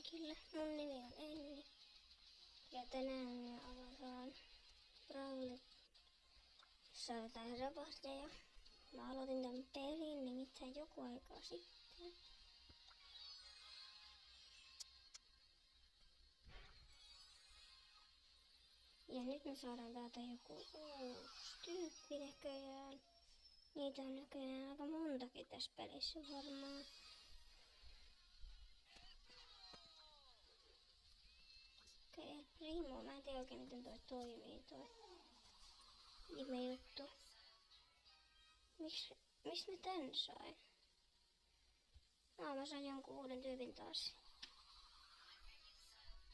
kaikille. Mun nimi on Elli. Ja tänään me aloitetaan Brawlissa jotain raportteja. Mä aloitin tämän pelin nimittäin joku aikaa sitten. Ja nyt me saadaan täältä joku uusi tyyppi näköjään. Niitä on näköjään aika montakin tässä pelissä varmaan. Okei, El Primo. Mä en tiedä oikein miten toi toimii toi ihme juttu. Mistä mä tän sain? Mä sain jonkun uuden tyypin taas.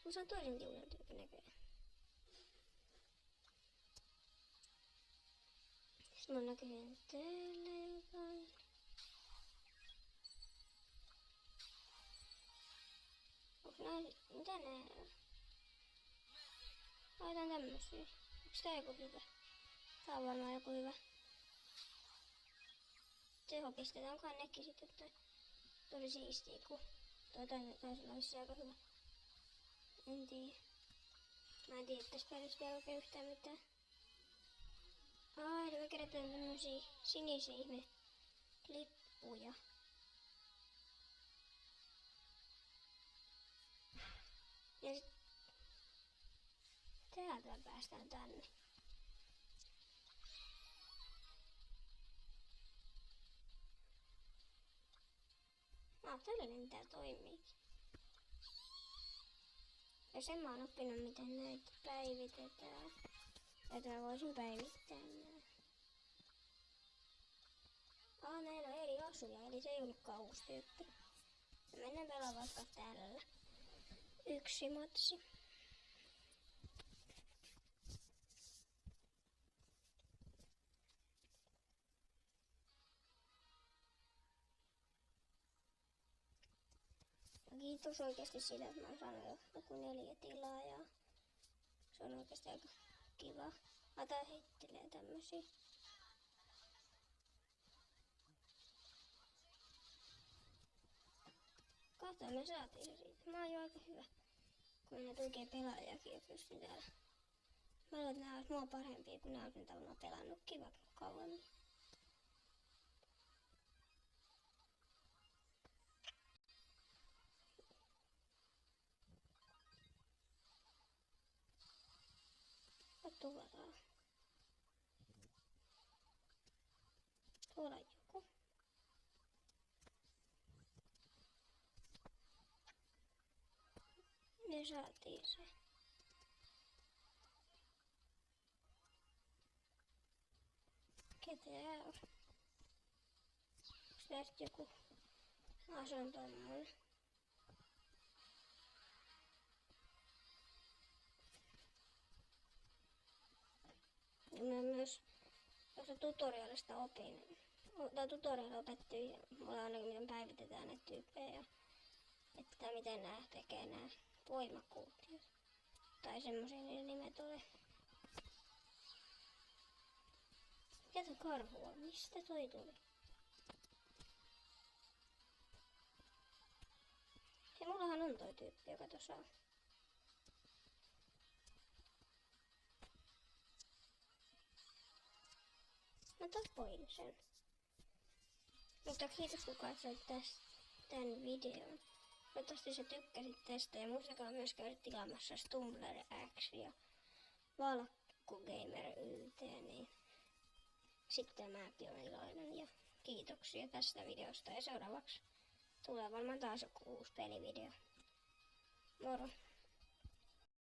Mä saan toisenkin uuden tyypin näköjään. Sitten mun näköjään täällä jotain. Onks nää... Mitä nää on? Laitan tämmösiä. Onks tää joku hyvä? Tää on varmaan joku hyvä. Tehopisteitä onkaan nekin sitten tosi siistii, kun toi toisella olisi aika hyvä. En tiedä. Mä en tiedä tässä pelissä vielä oikein yhtään mitään. Ai, me kerätään tämmösiä sinisiä ihme lippuja. Ja sit täältä päästään tänne. Tällainen tää toimii. Ja sen mä oon oppinut miten näitä päivitetään. Että mä voisin päivittää nää. Näillä on eri asuja, eli se ei ollutkaan uusi tyyppi. Mennään pelaa vaikka tällä. Yksi matsi. Kiitos oikeesti siitä, että mä oon saanut joku 4 tilaa ja se on oikeesti aika kiva. Tää heittelee tämmösiä. Katsotaan, me saatiin se siitä. Mä oon jo aika hyvä. Kun näitä oikein pelaajakin ja pystyn täällä. Mä luulen, että nää ois mua parempia, kun nää ois mitä mä oon pelannut kiva kauemmin. Tuodaan. Tuolla joku. Me saatiin se. Ketä on? Onks tästä joku? Se on tommonen. Ja mä myös tuosta tutorialista opin. Tai tutorialista opettiin, mulla ainakin miten päivitetään näitä tyyppejä ja että miten nää tekee nää voimakuutiot. Tai semmosia niiden nimet oli. Mikä tää karhu on? Mistä toi tuli? Hei, mullahan on toi tyyppi, joka tossa on. Mä tapoin sen. Mutta kiitos kun katsoit tän videon. Toivottavasti sä tykkäsit tästä ja muistakaa myös käydä tilaamassa Stumbler X ja Valkku Gamer YT, niin sitten mäkin olen iloinen ja kiitoksia tästä videosta ja seuraavaksi tulee varmaan taas joku uusi pelivideo. Moro!